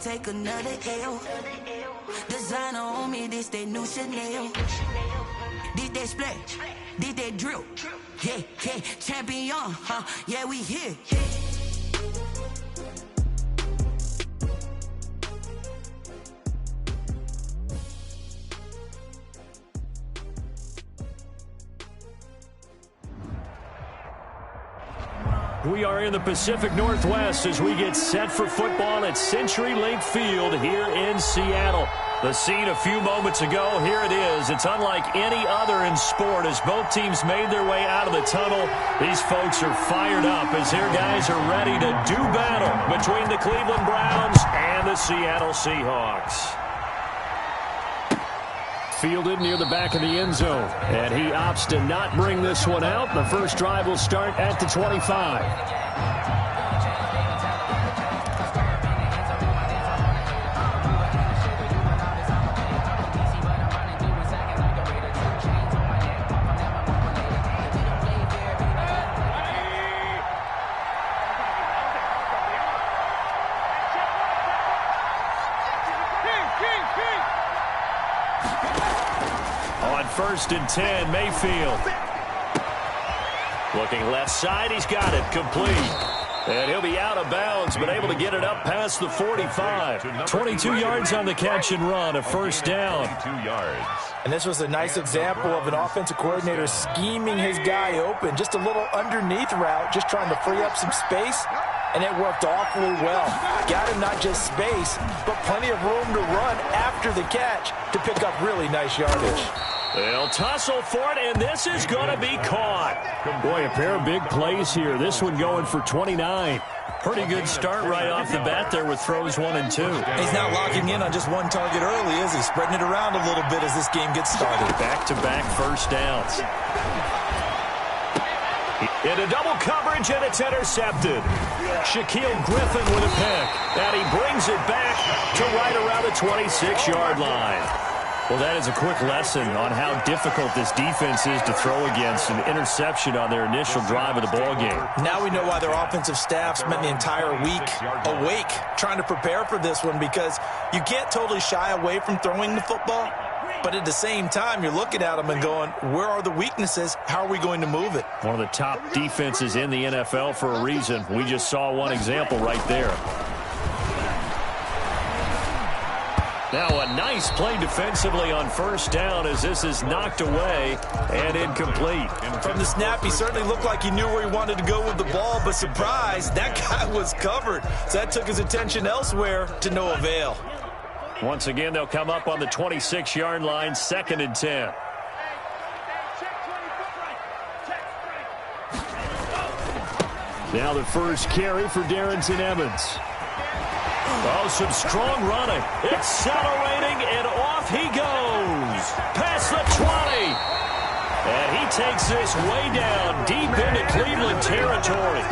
can't take another L. Designer on me, this they new Chanel. Did they splash? Did they drill? Yeah, yeah, champion, huh? Yeah, we here. We are in the Pacific Northwest as we get set for football at CenturyLink Field here in Seattle. The scene a few moments ago, here it is. It's unlike any other in sport as both teams made their way out of the tunnel. These folks are fired up as their guys are ready to do battle between the Cleveland Browns and the Seattle Seahawks. Fielded near the back of the end zone, and he opts to not bring this one out. The first drive will start at the 25. First and 10, Mayfield. Looking left side, he's got it complete. And he'll be out of bounds, but able to get it up past the 45. 22 yards on the catch and run, a first down. 22 yards. And this was a nice example of an offensive coordinator scheming his guy open. Just a little underneath route, just trying to free up some space. And it worked awfully well. Got him not just space, but plenty of room to run after the catch to pick up really nice yardage. They'll tussle for it, and this is going to be caught. Boy, a pair of big plays here. This one going for 29. Pretty good start right off the bat there with throws 1 and 2. He's not locking in on just one target early, is he? Spreading it around a little bit as this game gets started. Back-to-back first downs. Into double coverage, and it's intercepted. Shaquille Griffin with a pick, and he brings it back to right around the 26-yard line. Well, that is a quick lesson on how difficult this defense is to throw against. An interception on their initial drive of the ballgame. Now we know why their offensive staff spent the entire week awake trying to prepare for this one, because you can't totally shy away from throwing the football, but at the same time, you're looking at them and going, where are the weaknesses? How are we going to move it? One of the top defenses in the NFL for a reason. We just saw one example right there. Now a nice play defensively on first down as this is knocked away and incomplete. From the snap, he certainly looked like he knew where he wanted to go with the ball, but surprise, that guy was covered. So that took his attention elsewhere to no avail. Once again, they'll come up on the 26-yard line, 2nd and 10. Now the first carry for Darrington Evans. Oh, some strong running. Accelerating, and off he goes. Past the 20. And he takes this way down deep into Cleveland territory.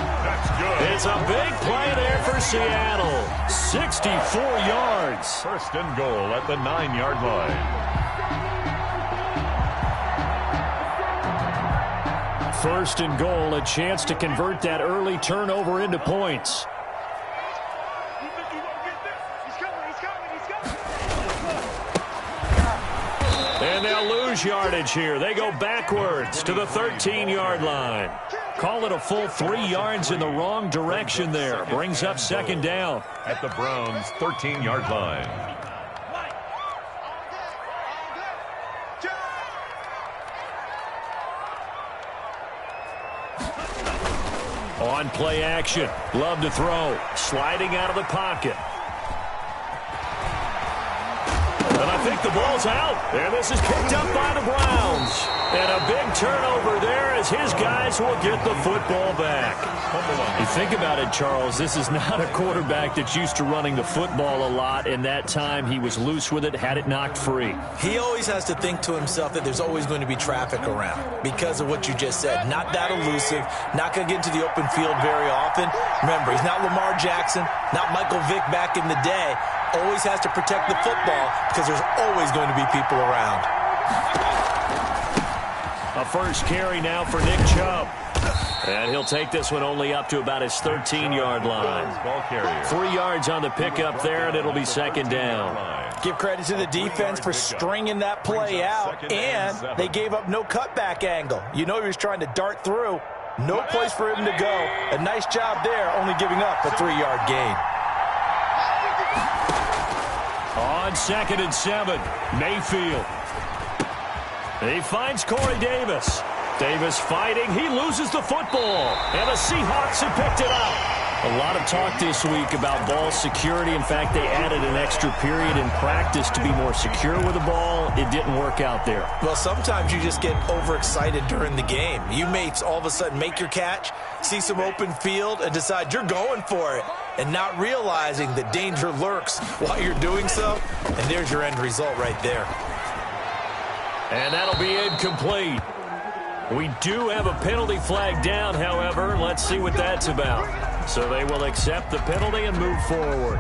It's a big play there for Seattle. 64 yards. First and goal at the 9-yard line. First and goal, a chance to convert that early turnover into points. And they'll lose yardage here. They go backwards to the 13-yard line. Call it a full 3 yards in the wrong direction there. Brings up 2nd down. At the Browns' 13-yard line. On play action. Love to throw. Sliding out of the pocket. And I think the ball's out. And this is picked up by the Browns. And a big turnover there as his guys will get the football back. You think about it, Charles, this is not a quarterback that's used to running the football a lot. In that time, he was loose with it, had it knocked free. He always has to think to himself that there's always going to be traffic around because of what you just said. Not that elusive, not going to get into the open field very often. Remember, he's not Lamar Jackson, not Michael Vick back in the day. Always has to protect the football because there's always going to be people around. A first carry now for Nick Chubb. And he'll take this one only up to about his 13-yard line. Ball carrier. 3 yards on the pickup there, and it'll be second down. Give credit to the defense for stringing that play out, and they gave up no cutback angle. You know he was trying to dart through. No place for him to go. A nice job there, only giving up a 3-yard gain. On 2nd and 7, Mayfield. He finds Corey Davis. Davis fighting. He loses the football. And the Seahawks have picked it up. A lot of talk this week about ball security. In fact, they added an extra period in practice to be more secure with the ball. It didn't work out there. Well, sometimes you just get overexcited during the game. You may all of a sudden make your catch, see some open field, and decide you're going for it, and not realizing that danger lurks while you're doing so. And there's your end result right there. And that'll be incomplete. We do have a penalty flag down, however. Let's see what that's about. So they will accept the penalty and move forward.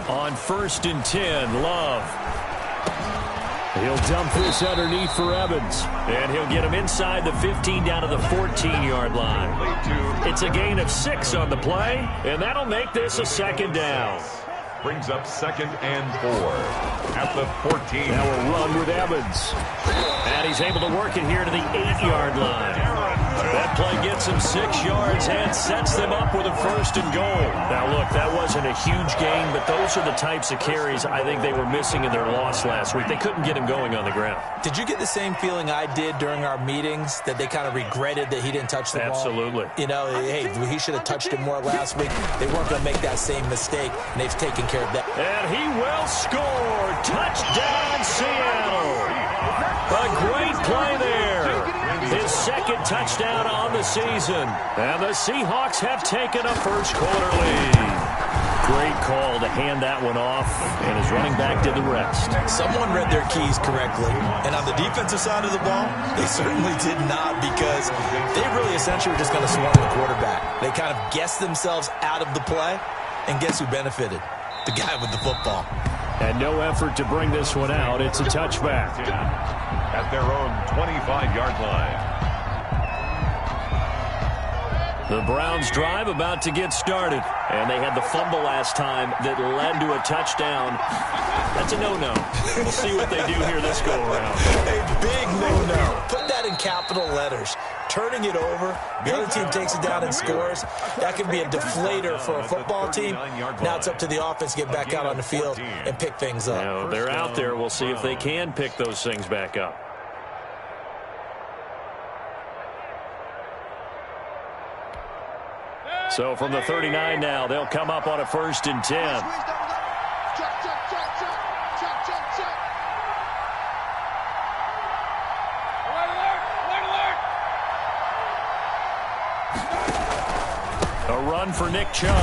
On 1st and 10, Love. He'll dump this underneath for Evans. And he'll get him inside the 15 down to the 14-yard line. It's a gain of 6 on the play, and that'll make this a second down. Brings up 2nd and 4 at the 14. Now a run with Evans. And he's able to work it here to the 8-yard line. That play gets him 6 yards and sets them up with a 1st and goal. Now, look, that wasn't a huge gain, but those are the types of carries I think they were missing in their loss last week. They couldn't get him going on the ground. Did you get the same feeling I did during our meetings, that they kind of regretted that he didn't touch the ball? Absolutely. You know, hey, he should have touched it more last week. They weren't going to make that same mistake, and they've taken care of that. And he will score. Touchdown, Seattle. A great play there. His 2nd touchdown on the season. And the Seahawks have taken a first-quarter lead. Great call to hand that one off, and his running back did the rest. Someone read their keys correctly, and on the defensive side of the ball, they certainly did not, because they really essentially were just going to swarm the quarterback. They kind of guessed themselves out of the play, and guess who benefited? The guy with the football. And no effort to bring this one out. It's a touchback. At their own 25-yard line. The Browns drive about to get started. And they had the fumble last time that led to a touchdown. That's a no-no. We'll see what they do here this go-around. A big no-no. Put that in capital letters. Turning it over, the other team takes it down and scores. That can be a deflator for a football team. Now it's up to the offense to get back out on the field and pick things up. Now, they're out there. We'll see if they can pick those things back up. So from the 39 now, they'll come up on a 1st and 10. A run for Nick Chubb.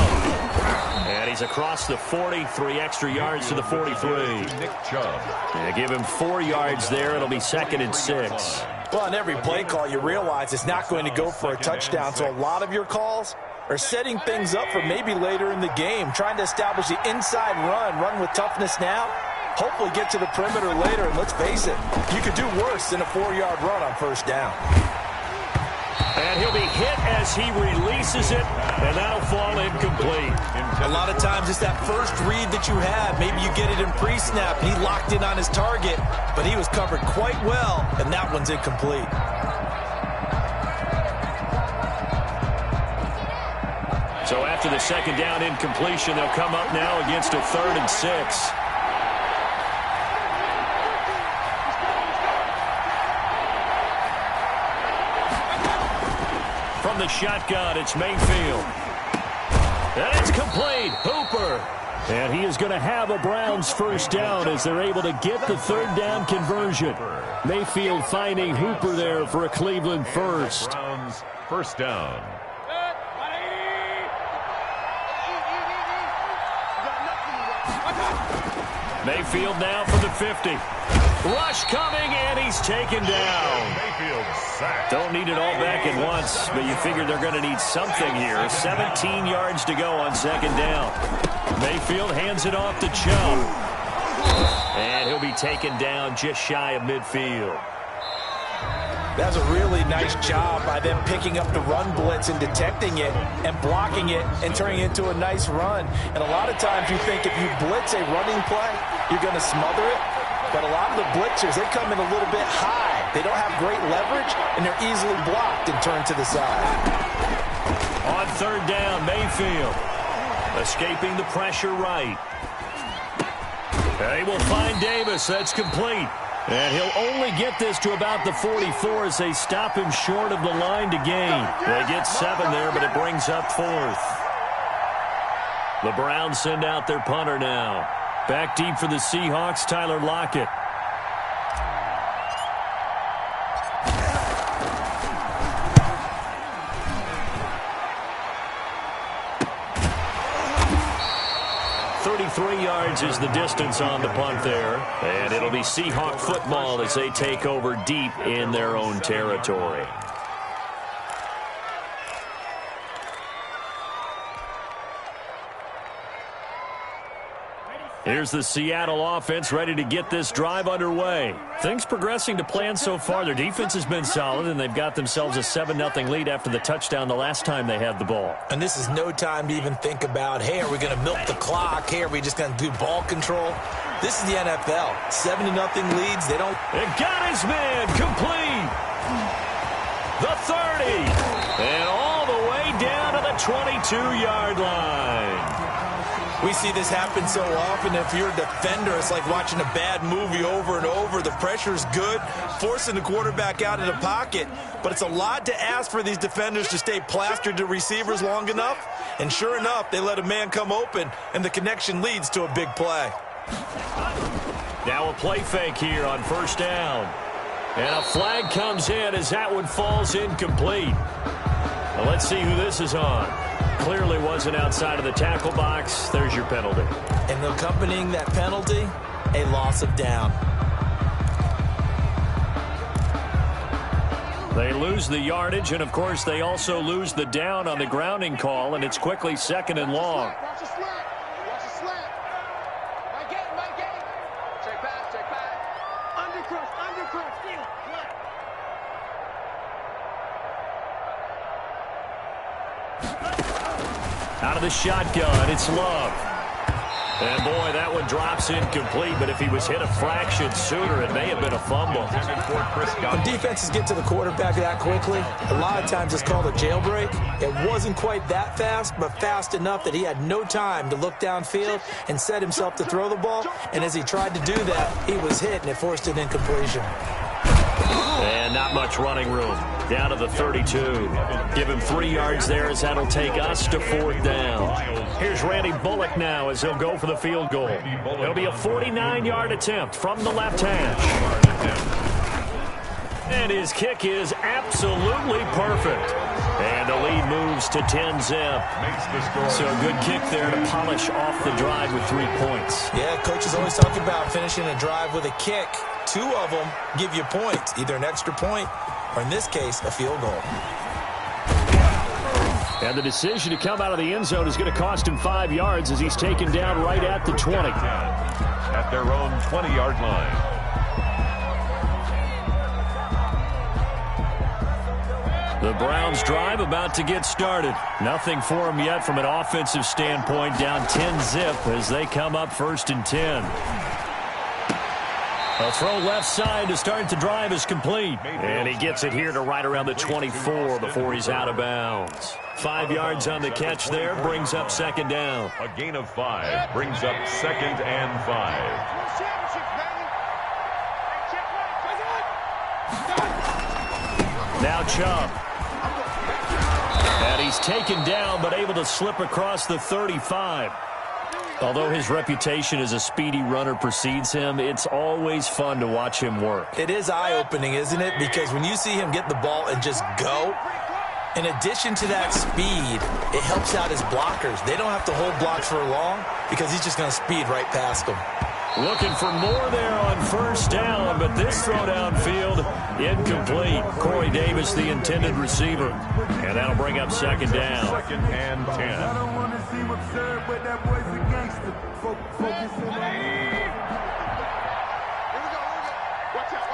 And he's across the 40, 3 extra yards to the 43. Nick Chubb. They give him 4 yards there. It'll be 2nd and 6. Well, on every play call, you realize it's not going to go for a touchdown. So a lot of your calls are setting things up for maybe later in the game, trying to establish the inside run with toughness now, hopefully get to the perimeter later. And let's face it, you could do worse than a 4-yard run on 1st down. And he'll be hit as he releases it, and that'll fall incomplete. A lot of times it's that first read that you have. Maybe you get it in pre-snap, and he locked in on his target, but he was covered quite well, and that one's incomplete. So after the 2nd down incompletion, they'll come up now against a 3rd and 6. From the shotgun, it's Mayfield. And it's complete. Hooper. And he is going to have a Browns 1st down as they're able to get the 3rd down conversion. Mayfield finding Hooper there for a Cleveland 1st. Browns 1st down. Mayfield now for the 50. Rush coming, and he's taken down. Don't need it all back at once, but you figure they're going to need something here. 17 yards to go on second down. Mayfield hands it off to Chubb. And he'll be taken down just shy of midfield. That was a really nice job by them picking up the run blitz and detecting it and blocking it and turning it into a nice run. And a lot of times you think if you blitz a running play, you're going to smother it. But a lot of the blitzers, they come in a little bit high. They don't have great leverage, and they're easily blocked and turned to the side. On third down, Mayfield escaping the pressure right. They will find Davis. That's complete. And he'll only get this to about the 44 as they stop him short of the line to gain. They get 7 there, but it brings up 4th. The Browns send out their punter now. Back deep for the Seahawks, Tyler Lockett. Three yards is the distance on the punt there. And it'll be Seahawk football as they take over deep in their own territory. Here's the Seattle offense ready to get this drive underway. Things progressing to plan so far. Their defense has been solid, and they've got themselves a 7-0 lead after the touchdown the last time they had the ball. And this is no time to even think about, hey, are we going to milk the clock? Hey, are we just going to do ball control? This is the NFL. 7-0 leads. They don't. It got his man complete. The 30. And all the way down to the 22-yard line. We see this happen so often. If you're a defender, it's like watching a bad movie over and over. The pressure's good, forcing the quarterback out of the pocket. But it's a lot to ask for these defenders to stay plastered to receivers long enough. And sure enough, they let a man come open, and the connection leads to a big play. Now a play fake here on first down. And a flag comes in as that one falls incomplete. Now let's see who this is on. Clearly wasn't outside of the tackle box. There's your penalty. And accompanying that penalty, a loss of down. They lose the yardage, and of course they also lose the down on the grounding call, and it's quickly 2nd and long. Watch the slant. Watch the slant. My game. Check back. Undercrush. Steal. Out of the shotgun, it's Love. And boy, that one drops incomplete, but if he was hit a fraction sooner, it may have been a fumble. When defenses get to the quarterback that quickly, a lot of times it's called a jailbreak. It wasn't quite that fast, but fast enough that he had no time to look downfield and set himself to throw the ball. And as he tried to do that, he was hit, and it forced an incompletion. And not much running room. Down to the 32. Give him 3 yards there as that'll take us to 4th down. Here's Randy Bullock now as he'll go for the field goal. It'll be a 49-yard attempt from the left hash. And his kick is absolutely perfect. And the lead moves to 10-zip. So a good kick there to polish off the drive with 3 points. Yeah, coaches always talk about finishing a drive with a kick. 2 of them give you points, either an extra point or, in this case, a field goal. And the decision to come out of the end zone is going to cost him 5 yards as he's taken down right at the 20. At their own 20-yard line. The Browns drive about to get started. Nothing for them yet from an offensive standpoint, down 10-zip as they come up 1st and 10. A throw left side to start the drive is complete. And he gets it here to right around the 24 before he's out of bounds. 5 yards on the catch there, brings up 2nd down. A gain of 5 brings up 2nd and 5. Now Chubb. And he's taken down but able to slip across the 35. Although his reputation as a speedy runner precedes him, it's always fun to watch him work. It is eye-opening, isn't it? Because when you see him get the ball and just go, in addition to that speed, it helps out his blockers. They don't have to hold blocks for long because he's just going to speed right past them. Looking for more there on first down, but this throw downfield incomplete. Corey Davis, the intended receiver. And that'll bring up second down. 2nd and 10. I don't want to seem absurd, but that boy's a gangster. Focus on the Here we go. Watch out.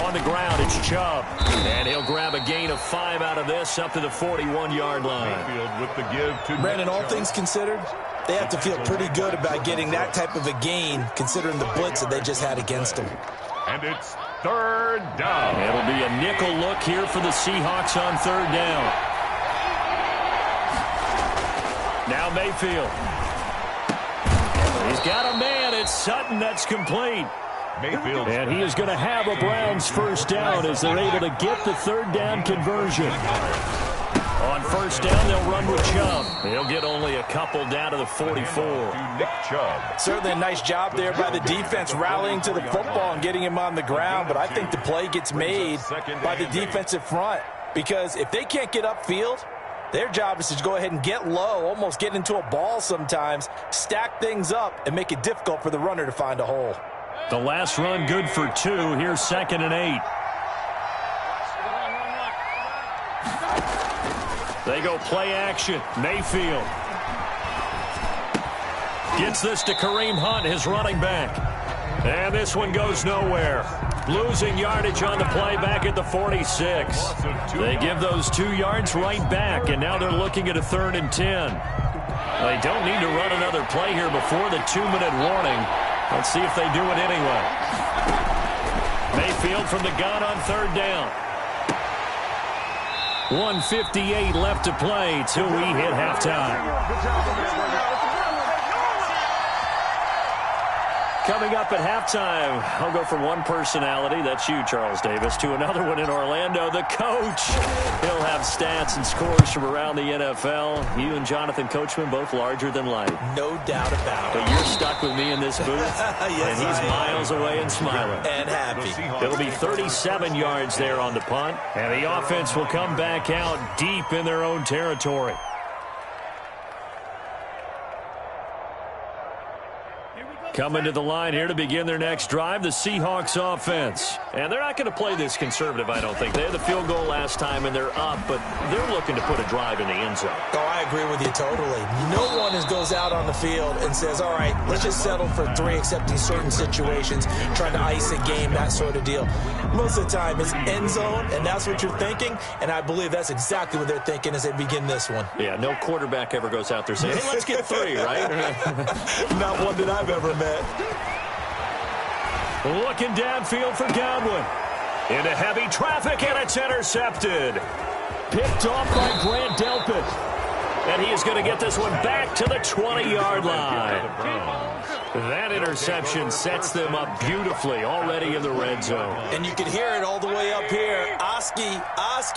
On the ground, it's Chubb. And he'll grab a gain of 5 out of this up to the 41-yard line. Mayfield with the give to Brandon, all Chubb. things considered, they have to feel pretty good about getting that type of a gain, considering the blitz that they just had against them. And it's 3rd down. It'll be a nickel look here for the Seahawks on 3rd down. Now Mayfield. He's got a man. It's Sutton. That's complete. Mayfield. And he is going to have a Browns first down as they're able to get the 3rd down conversion. On first down, they'll run with Chubb. He'll get only a couple down to the 44. To Nick Chubb. Certainly a nice job there by the defense rallying to the football and getting him on the ground, but I think the play gets made by the defensive front because if they can't get upfield, their job is to go ahead and get low, almost get into a ball sometimes, stack things up, and make it difficult for the runner to find a hole. The last run good for 2. Here's 2nd and 8. They go play action. Mayfield gets this to Kareem Hunt, his running back. And this one goes nowhere. Losing yardage on the play back at the 46. They give those 2 yards right back, and now they're looking at a 3rd and 10. They don't need to run another play here before the 2-minute warning. Let's see if they do it anyway. Mayfield from the gun on 3rd down. 1:58 left to play till we hit halftime. Coming up at halftime, I'll go from one personality, that's you, Charles Davis, to another one in Orlando, the coach. He'll have stats and scores from around the NFL. You and Jonathan Coachman, both larger than life. No doubt about it. But you're stuck with me in this booth, Yes, and he's I am. miles away and smiling. And happy. It'll be 37 yards there on the punt, and the offense will come back out deep in their own territory. Coming to the line here to begin their next drive, the Seahawks offense. And they're not going to play this conservative, I don't think. They had the field goal last time, and they're up, but they're looking to put a drive in the end zone. Oh, I agree with you totally. No one goes out on the field and says, all right, let's just settle for 3, except in certain situations, trying to ice a game, that sort of deal. Most of the time, it's end zone, and that's what you're thinking, and I believe that's exactly what they're thinking as they begin this one. Yeah, no quarterback ever goes out there saying, hey, let's get 3, right? Not one that I've ever met. Looking downfield for Godwin. Into heavy traffic, and it's intercepted. Picked off by Grant Delpit. And he is going to get this one back to the 20-yard line. That interception sets them up beautifully already in the red zone. And you can hear it all the way up here. Oski,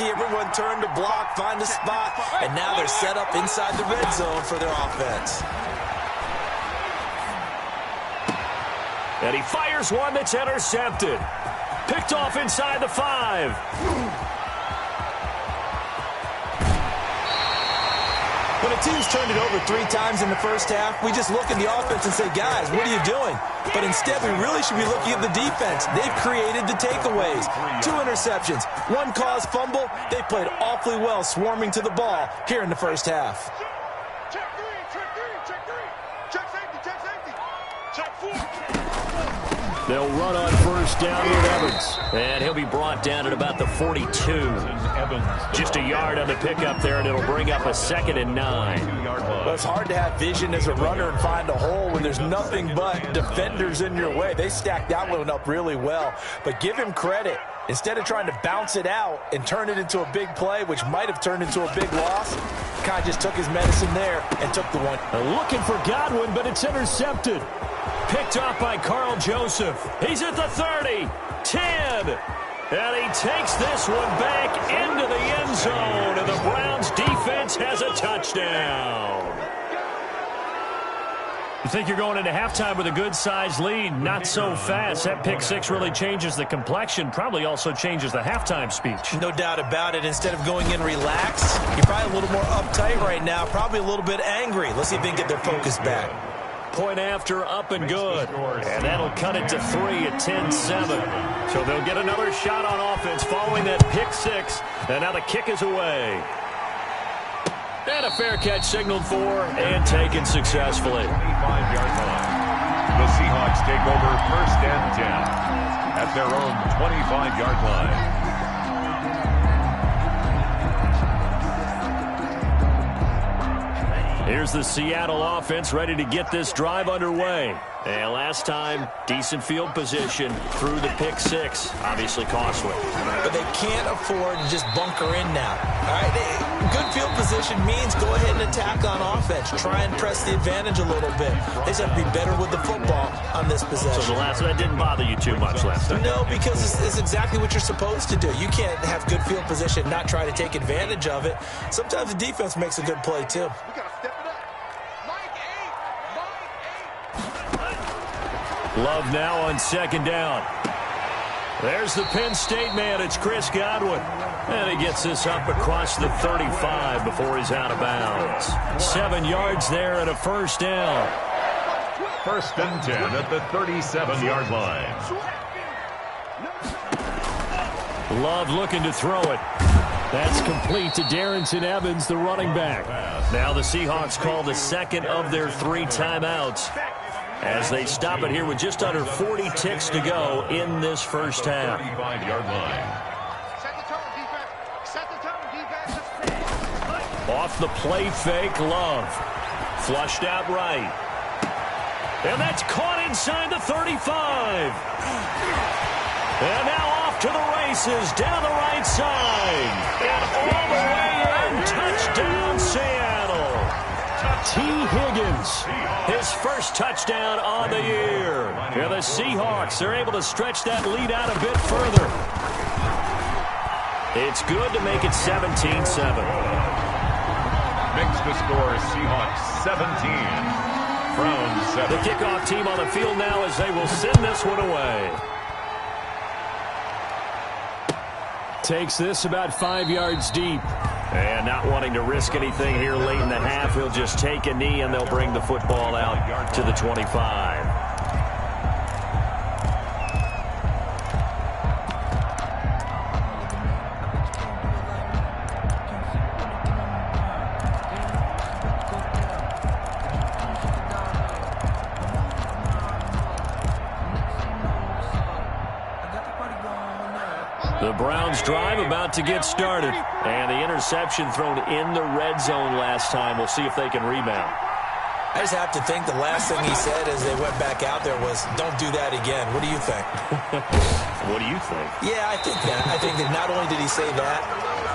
everyone turned to block, find a spot, and now they're set up inside the red zone for their offense. And he fires one that's intercepted. Picked off inside the 5. When a team's turned it over 3 times in the first half, we just look at the offense and say, guys, what are you doing? But instead, we really should be looking at the defense. They've created the takeaways. 2 interceptions, 1 caused fumble. They played awfully well swarming to the ball here in the first half. Check 3. Check safety. Check 4. They'll run on first down with Evans. And he'll be brought down at about the 42. Just a yard on the pickup there, and it'll bring up a 2nd and 9. Well, it's hard to have vision as a runner and find a hole when there's nothing but defenders in your way. They stacked that one up really well. But give him credit. Instead of trying to bounce it out and turn it into a big play, which might have turned into a big loss, kind of just took his medicine there and took the one. Looking for Godwin, but it's intercepted. Picked off by Carl Joseph. He's at the 30, 10, and he takes this one back into the end zone, and the Browns defense has a touchdown. You think you're going into halftime with a good-sized lead. Not so fast. That pick six really changes the complexion, probably also changes the halftime speech. No doubt about it. Instead of going in relaxed, you're probably a little more uptight right now, probably a little bit angry. Let's see if they can get their focus back. Point after, up and good. And that'll cut it to 3 at 10-7. So they'll get another shot on offense following that pick six. And now the kick is away. And a fair catch signaled for and taken successfully. 25-yard line. The Seahawks take over 1st and 10 at their own 25-yard line. Here's the Seattle offense ready to get this drive underway. And last time, decent field position through the pick six. Obviously costly. But they can't afford to just bunker in now. All right, good field position means go ahead and attack on offense. Try and press the advantage a little bit. They just have to be better with the football on this possession. So the last that didn't bother you too much last time? No, because it's exactly what you're supposed to do. You can't have good field position and not try to take advantage of it. Sometimes the defense makes a good play, too. Love now on 2nd down. There's the Penn State man. It's Chris Godwin. And he gets this up across the 35 before he's out of bounds. 7 yards there and a 1st down. 1st and 10 at the 37-yard line. Love looking to throw it. That's complete to Darrington Evans, the running back. Now the Seahawks call the second of their 3 timeouts as they stop it here with just under 40 ticks to go in this first half. 35-yard line. Off the play fake, Love. Flushed out right. And that's caught inside the 35. And now off to the races down the right side. And all the way in. Touchdown, Seattle. T. Higgins, his first touchdown on the year. And the Seahawks are able to stretch that lead out a bit further. It's good to make it 17-7. Makes the score Seahawks 17. Browns 7. The kickoff team on the field now as they will send this one away. Takes this about 5 yards deep. And not wanting to risk anything here late in the half, he'll just take a knee and they'll bring the football out to the 25. The Browns drive about to get started. And the interception thrown in the red zone last time. We'll see if they can rebound. I just have to think the last thing he said as they went back out there was, don't do that again. What do you think? What do you think? Yeah, I think that. I think that not only did he say that,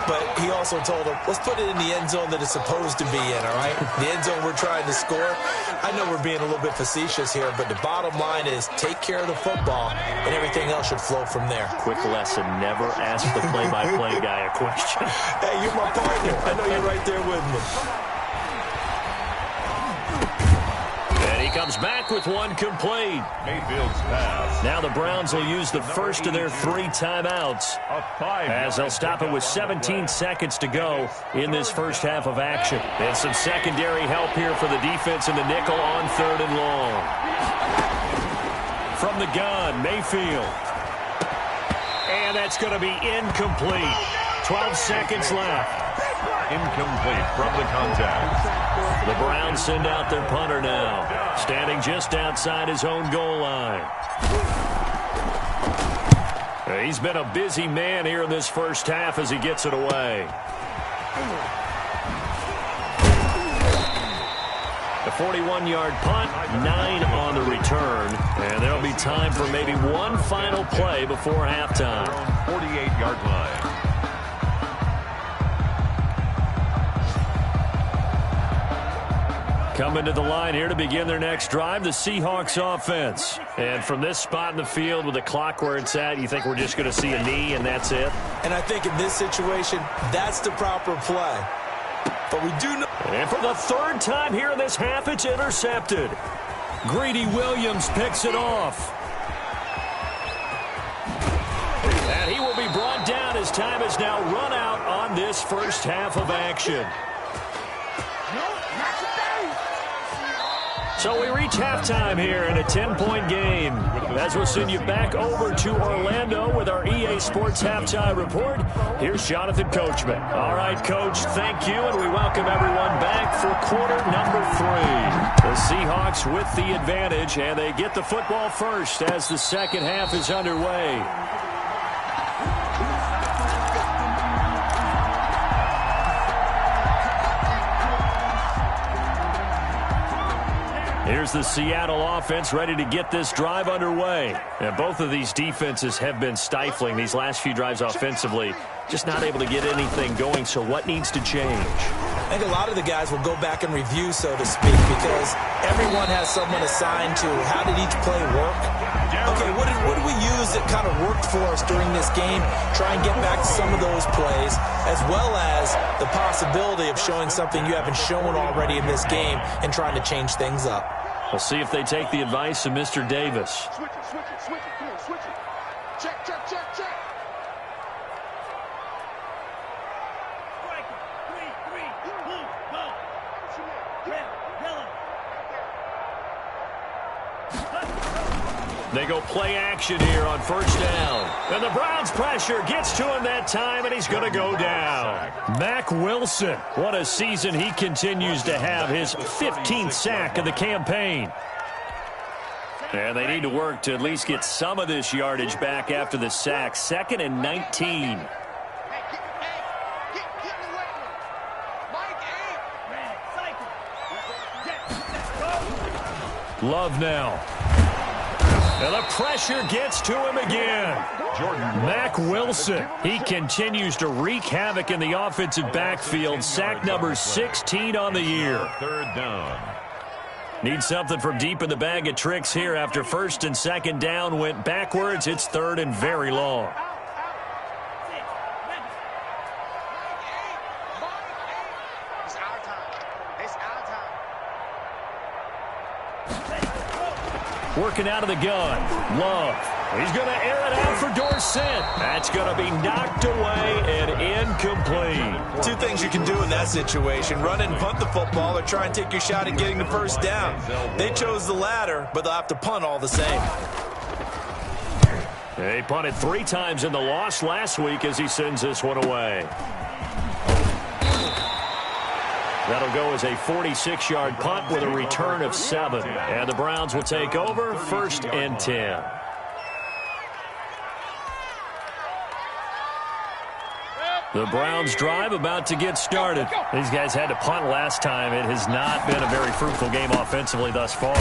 but he also told them, let's put it in the end zone that it's supposed to be in, all right? The end zone we're trying to score. I know we're being a little bit facetious here, but the bottom line is take care of the football, and everything else should flow from there. Quick lesson, never ask the play-by-play guy a question. Hey, you're my partner. I know you're right there with me. And he comes back with one complete. Mayfield's pass. Now the Browns will use the first of their 3 timeouts as they'll stop it with 17 seconds to go in this first half of action. And some secondary help here for the defense in the nickel on 3rd and long. From the gun, Mayfield. And that's going to be incomplete. 12 seconds left. Incomplete from the contact. The Browns send out their punter now, standing just outside his own goal line. He's been a busy man here in this first half as he gets it away. The 41-yard punt, 9 on the return, and there'll be time for maybe one final play before halftime. 48-yard line. Coming to the line here to begin their next drive, the Seahawks offense. And from this spot in the field with the clock where it's at, you think we're just going to see a knee and that's it? And I think in this situation, that's the proper play. But we do know. And for the 3rd time here in this half, it's intercepted. Greedy Williams picks it off. And he will be brought down as time has now run out on this first half of action. So we reach halftime here in a 10-point game. As we'll send you back over to Orlando with our EA Sports Halftime Report, here's Jonathan Coachman. All right, Coach, thank you, and we welcome everyone back for quarter number 3. The Seahawks with the advantage, and they get the football first as the second half is underway. Here's the Seattle offense ready to get this drive underway. And both of these defenses have been stifling these last few drives offensively. Just not able to get anything going, so what needs to change? I think a lot of the guys will go back and review, so to speak, because everyone has someone assigned to how did each play work. Okay, what did we use that kind of worked for us during this game? Try and get back to some of those plays, as well as the possibility of showing something you haven't shown already in this game and trying to change things up. We'll see if they take the advice of Mr. Davis. Switch it, switch it, switch it. Come on, switch it. Check, check, check, check. They go play action here on first down. And the Browns pressure gets to him that time, and he's going to go down. Mack Wilson, what a season he continues to have, his 15th sack of the campaign. And they need to work to at least get some of this yardage back after the sack. 2nd and 19. Love now. And the pressure gets to him again. Mack Wilson, he continues to wreak havoc in the offensive backfield. Sack number 16 on the year. 3rd down. Need something from deep in the bag of tricks here after 1st and 2nd down went backwards. It's 3rd and very long. Working out of the gun. Love. He's going to air it out for Dorsett. That's going to be knocked away and incomplete. Two things you can do in that situation. Run and punt the football or try and take your shot at getting the first down. They chose the latter, but they'll have to punt all the same. They punted 3 times in the loss last week as he sends this one away. That'll go as a 46-yard punt with a return of 7. And the Browns will take over 1st and 10. The Browns drive about to get started. These guys had to punt last time. It has not been a very fruitful game offensively thus far.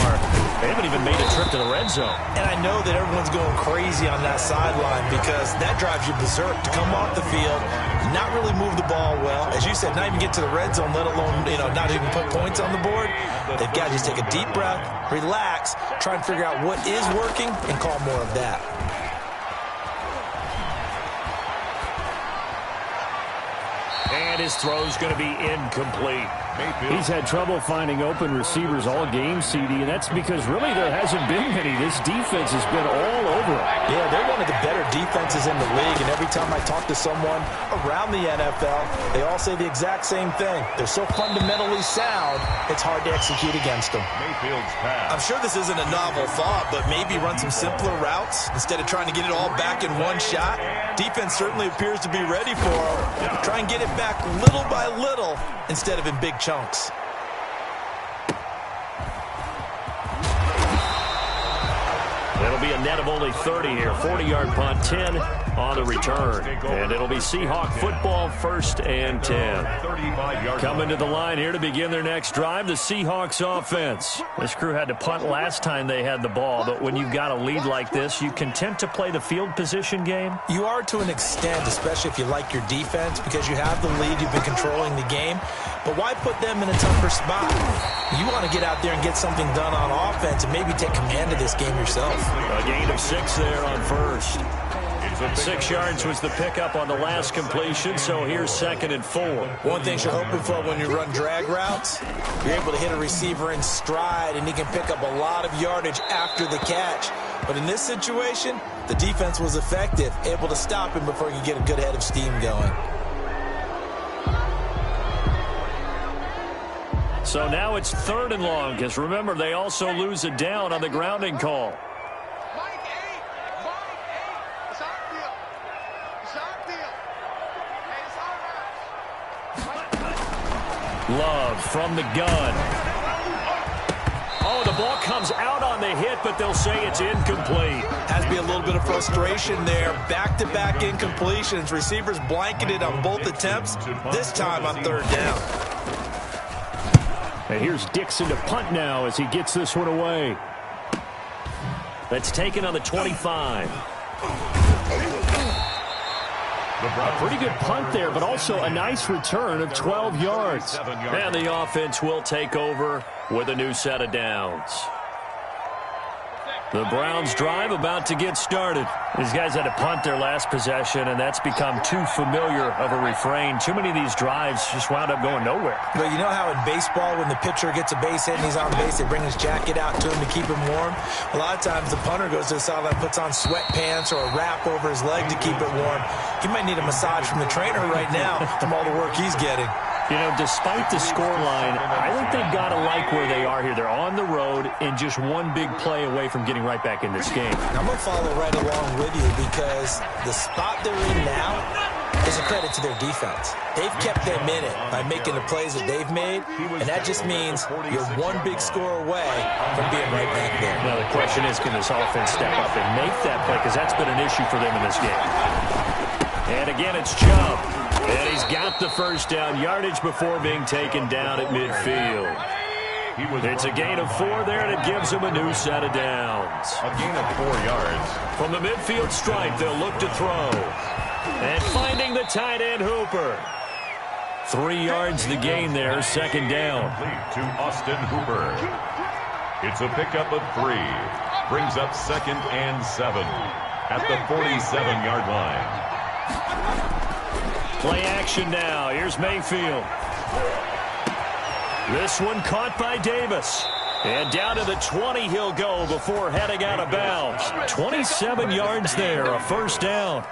They haven't even made a trip to the red zone. And I know that everyone's going crazy on that sideline because that drives you berserk to come off the field, not really move the ball well. As you said, not even get to the red zone, let alone, not even put points on the board. They've got to just take a deep breath, relax, try and figure out what is working, and call more of that. And his throw's going to be incomplete. He's had trouble finding open receivers all game, CD, and that's because really there hasn't been many. This defense has been all over it. Yeah, they're one of the better defenses in the league, and every time I talk to someone around the NFL, they all say the exact same thing. They're so fundamentally sound, it's hard to execute against them. Mayfield's pass. I'm sure this isn't a novel thought, but maybe run some simpler routes instead of trying to get it all back in one shot. Defense certainly appears to be ready for them. Try and get it back little by little instead of in big chunks. It'll be a net of only 30 here. 40-yard punt, 10 on the return. And it'll be Seahawk football, 1st and 10. Coming to the line here to begin their next drive, the Seahawks offense. This crew had to punt last time they had the ball, but when you've got a lead like this, you content to play the field position game? You are to an extent, especially if you like your defense, because you have the lead, you've been controlling the game. But why put them in a tougher spot? You want to get out there and get something done on offense and maybe take command of this game yourself. A gain of 6 there on 1st. 6 yards was the pickup on the last completion, so here's 2nd and 4. One thing you're hoping for when you run drag routes, you're able to hit a receiver in stride, and he can pick up a lot of yardage after the catch. But in this situation, the defense was effective, able to stop him before he could get a good head of steam going. So now it's 3rd and long, because remember, they also lose a down on the grounding call. Love from the gun. Oh, the ball comes out on the hit, but they'll say it's incomplete. Has to be a little bit of frustration there. Back-to-back incompletions. Receivers blanketed on both attempts, this time on 3rd down. And here's Dixon to punt now as he gets this one away. That's taken on the 25. A pretty good punt there, but also a nice return of 12 yards. And the offense will take over with a new set of downs. The Browns drive about to get started. These guys had to punt their last possession, and that's become too familiar of a refrain. Too many of these drives just wound up going nowhere. But you know how in baseball, when the pitcher gets a base hit and he's on base, they bring his jacket out to him to keep him warm? A lot of times the punter goes to the sideline, puts on sweatpants or a wrap over his leg to keep it warm. He might need a massage from the trainer right now from all the work he's getting. You know, despite the scoreline, I think they've got to like where they are here. They're on the road and just one big play away from getting right back in this game. I'm going to follow right along with you because the spot they're in now is a credit to their defense. They've kept them in it by making the plays that they've made, and that just means you're one big score away from being right back there. Now, the question is, can this offense step up and make that play? Because that's been an issue for them in this game. And again, it's Chubb. And he's got the first down yardage before being taken down at midfield. It's a gain of 4 there, and it gives him a new set of downs. A gain of 4 yards. From the midfield stripe, they'll look to throw. And finding the tight end, Hooper. 3 yards the gain there, 2nd down. To Austin Hooper. It's a pickup of 3. Brings up 2nd and 7 at the 47-yard line. Play action now. Here's Mayfield. This one caught by Davis. And down to the 20 he'll go before heading out of bounds. 27 yards there, a 1st down.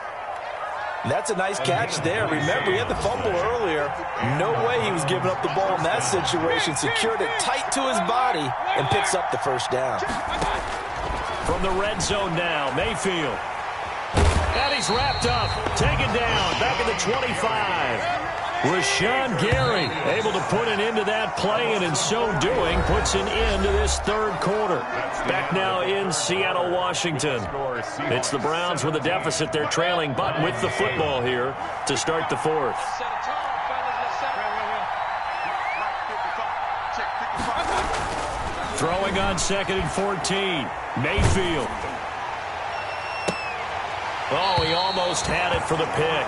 That's a nice catch there. Remember, he had the fumble earlier. No way he was giving up the ball in that situation. Secured it tight to his body and picks up the 1st down. From the red zone now, Mayfield. And he's wrapped up, taken down, back at the 25. Rashawn Gary able to put an end to that play, and in so doing, puts an end to this 3rd quarter. Back now in Seattle, Washington. It's the Browns with a deficit. They're trailing, but with the football here to start the 4th. Throwing on 2nd and 14. Mayfield. Oh, he almost had it for the pick.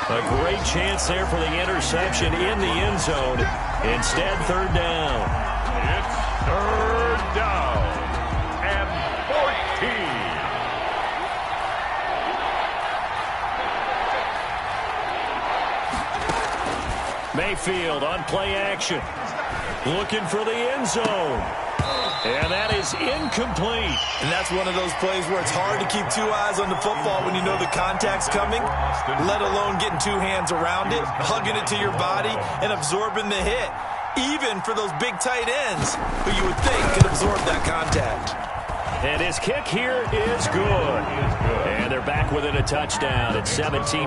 A great chance there for the interception in the end zone. Instead, 3rd down. It's 3rd down and 14. Mayfield on play action. Looking for the end zone. And that is incomplete. And that's one of those plays where it's hard to keep 2 eyes on the football when you know the contact's coming, let alone getting 2 hands around it, hugging it to your body, and absorbing the hit. Even for those big tight ends who you would think could absorb that contact. And his kick here is good. And they're back within a touchdown at 17-10.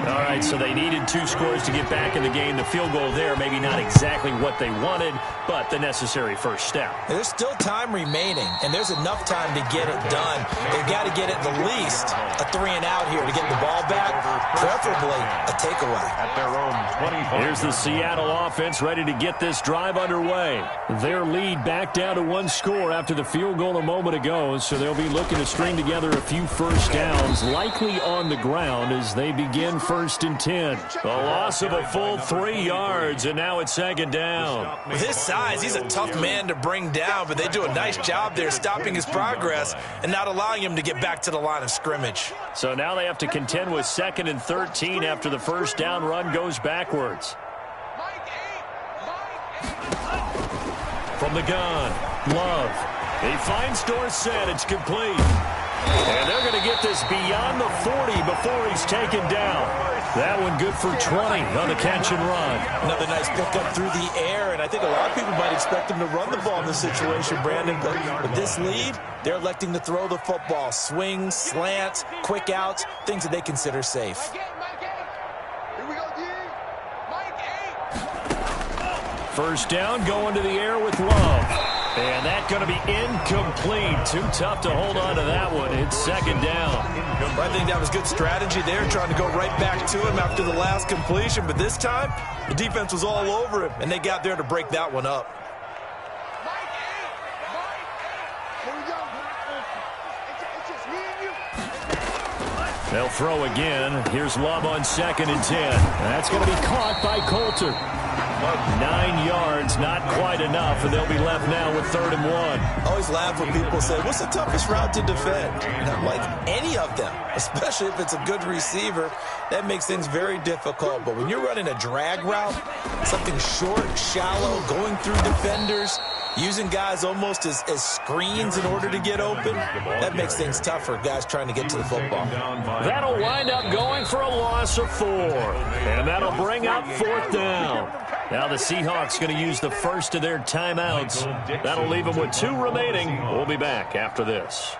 All right, so they needed 2 scores to get back in the game. The field goal there, maybe not exactly what they wanted, but the necessary first step. There's still time remaining, and there's enough time to get it done. They've got to get at the least a 3-and-out here to get the ball back, preferably a takeaway. At their own 25. Here's the Seattle offense ready to get this drive underway. Their lead back down to 1 score after the field field goal a moment ago, so they'll be looking to string together a few first downs, likely on the ground as they begin 1st and 10. A loss of a full 3 yards, and now it's 2nd down. With his size, he's a tough man to bring down, but they do a nice job there stopping his progress and not allowing him to get back to the line of scrimmage. So now they have to contend with 2nd and 13 after the first down run goes backwards. From the gun, Love. He finds Dorsett. It's complete. And they're going to get this beyond the 40 before he's taken down. That one good for 20 on the catch and run. Another nice pickup through the air, and I think a lot of people might expect him to run the ball in this situation, Brandon. But with this lead, they're electing to throw the football. Swings, slants, quick outs, things that they consider safe. First down, going to the air with Love. And that's going to be incomplete. Too tough to hold on to that one. It's 2nd down. I think that was good strategy there, trying to go right back to him after the last completion. But this time, the defense was all over him, and they got there to break that one up. They'll throw again. Here's Love on 2nd and 10. That's going to be caught by Coulter. 9 yards, not quite enough, and they'll be left now with 3rd and 1. I always laugh when people say, what's the toughest route to defend? And I'm like, any of them, especially if it's a good receiver. That makes things very difficult. But when you're running a drag route, something short, shallow, going through defenders, using guys almost as screens in order to get open, that makes things tough for guys trying to get to the football. That'll wind up going for a loss of 4. And that'll bring up 4th down. Now the Seahawks going to use the first of their timeouts. That'll leave them with 2 remaining. We'll be back after this.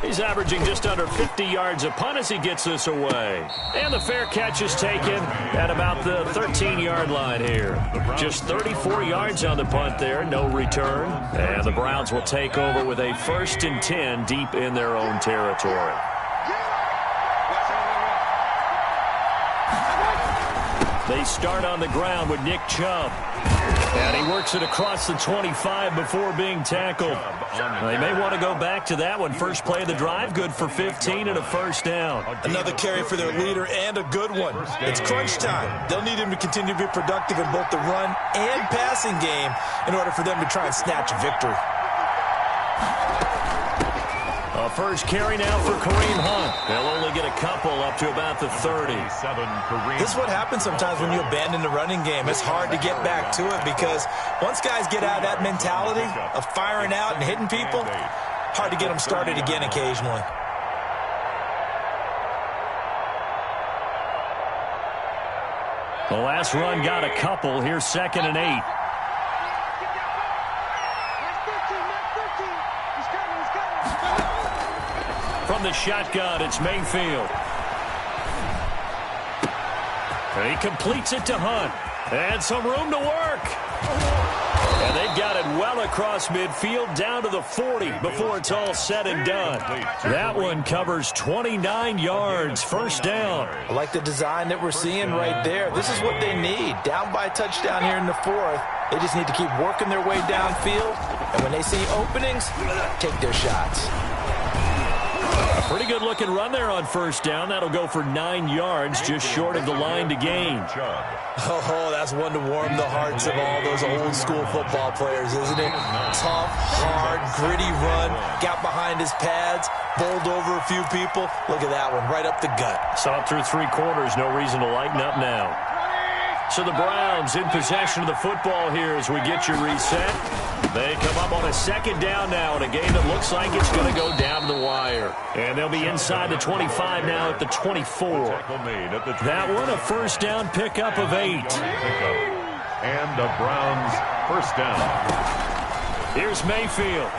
He's averaging just under 50 yards a punt as he gets this away. And the fair catch is taken at about the 13-yard line here. Just 34 yards on the punt there, no return. And the Browns will take over with a 1st and 10 deep in their own territory. They start on the ground with Nick Chubb. And he works it across the 25 before being tackled. They may want to go back to that one. First play of the drive, good for 15 and a 1st down. Another carry for their leader and a good one. It's crunch time. They'll need him to continue to be productive in both the run and passing game in order for them to try and snatch a victory. A first carry now for Kareem Hunt. They'll only get a couple up to about the 30. This is what happens sometimes when you abandon the running game. It's hard to get back to it because once guys get out of that mentality of firing out and hitting people, hard to get them started again occasionally. The last run got a couple. Here's 2nd and 8. From the shotgun, it's Mayfield. And he completes it to Hunt. And some room to work. And they've got it well across midfield down to the 40 before it's all said and done. That one covers 29 yards, 1st down. I like the design that we're seeing right there. This is what they need. Down by a touchdown here in the 4th. They just need to keep working their way downfield. And when they see openings, take their shots. A pretty good-looking run there on 1st down. That'll go for 9 yards, just short of the line to gain. Oh, that's one to warm the hearts of all those old-school football players, isn't it? Tough, hard, gritty run. Got behind his pads, bowled over a few people. Look at that one, right up the gut. Saw it through 3 quarters. No reason to lighten up now. So the Browns in possession of the football here as we get you reset. They come up on a 2nd down now in a game that looks like it's going to go down to the wire. And they'll be inside the 25 now at the 24. That one, a 1st down pickup of 8. And the Browns 1st down. Here's Mayfield.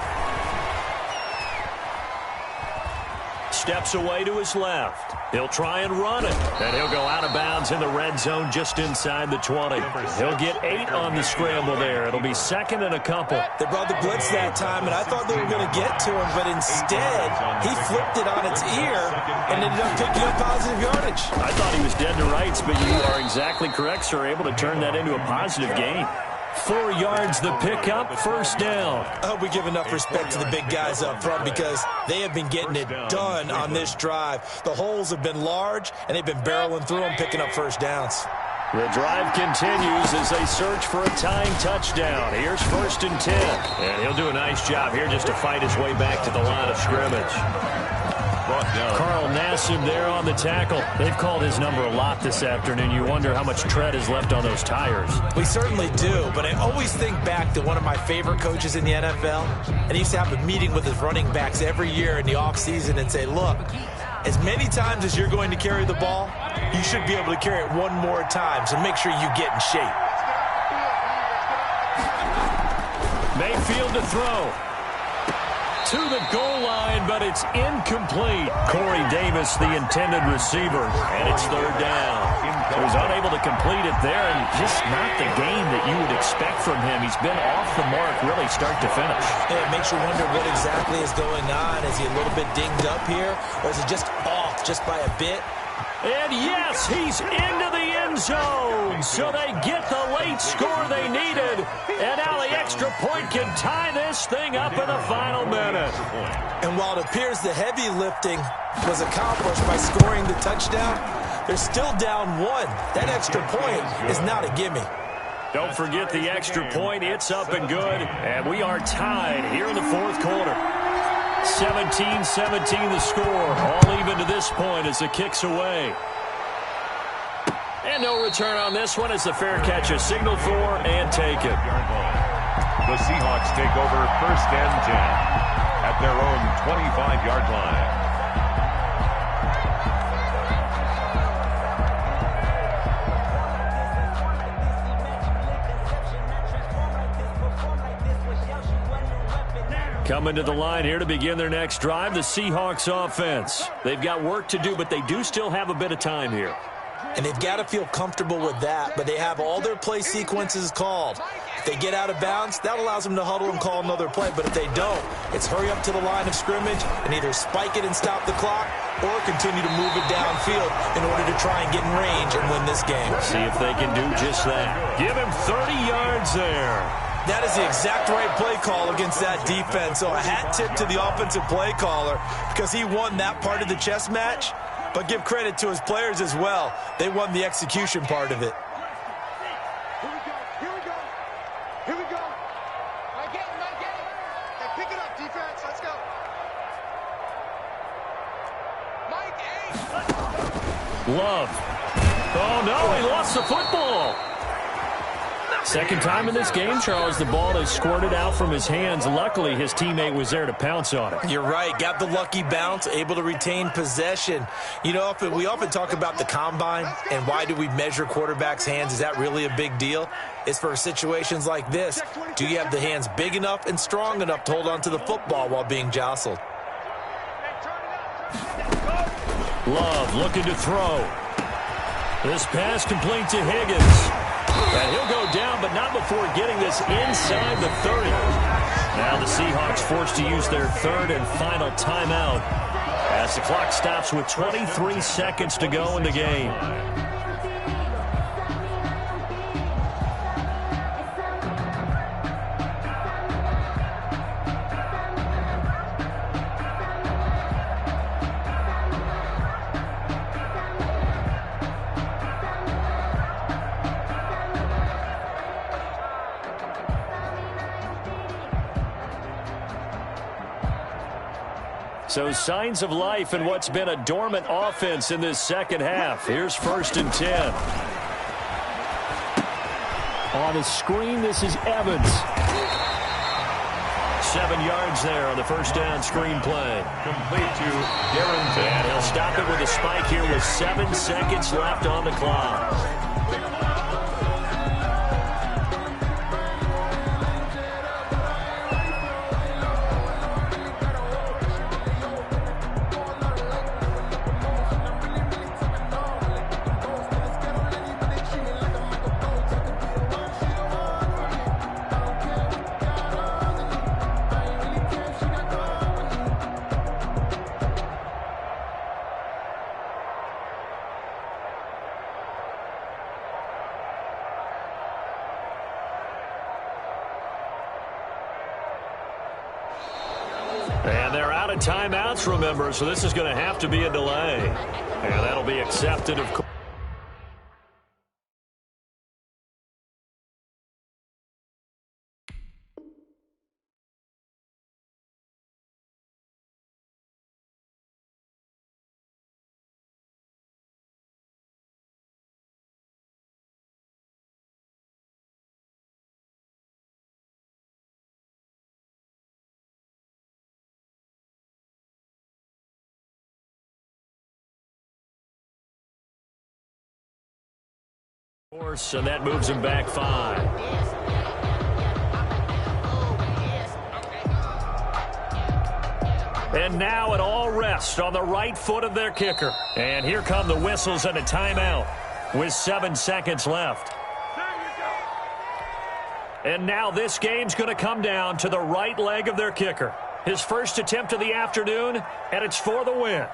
Steps away to his left. He'll try and run it. And he'll go out of bounds in the red zone just inside the 20. He'll get 8 on the scramble there. It'll be 2nd and a couple. They brought the blitz that time, and I thought they were going to get to him, but instead, he flipped it on its ear and ended up picking up positive yardage. I thought he was dead to rights, but you are exactly correct, sir. Able to turn that into a positive gain. 4 yards the pickup, first down. I hope we give enough respect to the big guys up front because they have been getting it done on this drive. The holes have been large, and they've been barreling through them, picking up first downs. The drive continues as they search for a tying touchdown. Here's 1st and 10. And he'll do a nice job here just to fight his way back to the line of scrimmage. Carl Nassib there on the tackle. They've called his number a lot this afternoon. You wonder how much tread is left on those tires. We certainly do, but I always think back to one of my favorite coaches in the NFL, and he used to have a meeting with his running backs every year in the offseason and say, look, as many times as you're going to carry the ball, you should be able to carry it one more time, so make sure you get in shape. Mayfield to throw. To the goal line, but it's incomplete. Corey Davis, the intended receiver, and it's 3rd down. So he's unable to complete it there, and just not the game that you would expect from him. He's been off the mark really start to finish. Yeah, it makes you wonder what exactly is going on. Is he a little bit dinged up here, or is he just off just by a bit? And yes, he's into the end zone. So they get the late score they needed. And now the extra point can tie this thing up in the final minute. And while it appears the heavy lifting was accomplished by scoring the touchdown, they're still down 1. That extra point is not a gimme. Don't forget the extra point. It's up and good. And we are tied here in the 4th quarter. 17-17 the score. All even to this point as the kick's away. And no return on this one as the fair catch is signaled for and taken. The Seahawks take over 1st and 10 at their own 25-yard line. Coming to the line here to begin their next drive, the Seahawks offense. They've got work to do, but they do still have a bit of time here. And they've got to feel comfortable with that, but they have all their play sequences called. If they get out of bounds, that allows them to huddle and call another play. But if they don't, it's hurry up to the line of scrimmage and either spike it and stop the clock or continue to move it downfield in order to try and get in range and win this game. See if they can do just that. Give him 30 yards there. That is the exact right play call against that defense. So a hat tip to the offensive play caller because he won that part of the chess match. But give credit to his players as well. They won the execution part of it. Here we go. Here we go. Here we go. My game. Hey, pick it up, defense. Let's go. Mike, Love. Oh, no, he lost the football. Second time in this game, Charles, the ball has squirted out from his hands. Luckily, his teammate was there to pounce on it. You're right. Got the lucky bounce, able to retain possession. You know, we often talk about the combine and why do we measure quarterbacks' hands. Is that really a big deal? It's for situations like this. Do you have the hands big enough and strong enough to hold on to the football while being jostled? Love looking to throw. This pass complete to Higgins. And he'll go down, but not before getting this inside the 30. Now the Seahawks forced to use their 3rd and final timeout as the clock stops with 23 seconds to go in the game. So signs of life in what's been a dormant offense in this second half. Here's 1st and 10. On the screen, this is Evans. 7 yards there on the first down screen play. Complete to Darrington. And he'll stop it with a spike here with 7 seconds left on the clock. And they're out of timeouts, remember, so this is going to have to be a delay. And that'll be accepted, of course. And that moves him back 5. And now it all rests on the right foot of their kicker. And here come the whistles and a timeout with 7 seconds left. And now this game's going to come down to the right leg of their kicker. His first attempt of the afternoon, and it's for the win.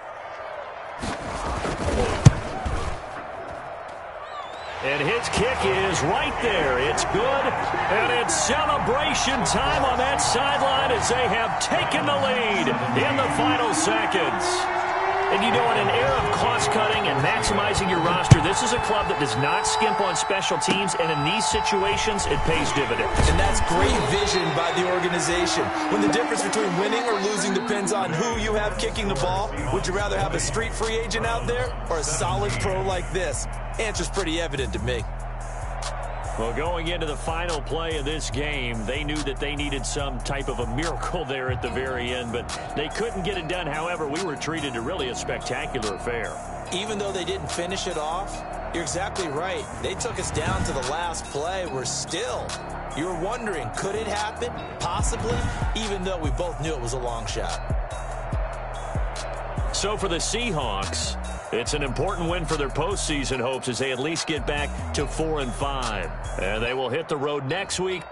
And his kick is right there. It's good. And it's celebration time on that sideline as they have taken the lead in the final seconds. And you know, in an era of cost-cutting and maximizing your roster, this is a club that does not skimp on special teams, and in these situations, it pays dividends. And that's great vision by the organization. When the difference between winning or losing depends on who you have kicking the ball, would you rather have a street free agent out there or a solid pro like this? Answer's pretty evident to me. Well, going into the final play of this game, they knew that they needed some type of a miracle there at the very end, but they couldn't get it done. However, we were treated to really a spectacular affair. Even though they didn't finish it off, you're exactly right. They took us down to the last play. You were wondering, could it happen? Possibly, even though we both knew it was a long shot. So for the Seahawks, it's an important win for their postseason hopes as they at least get back to 4-5. And they will hit the road next week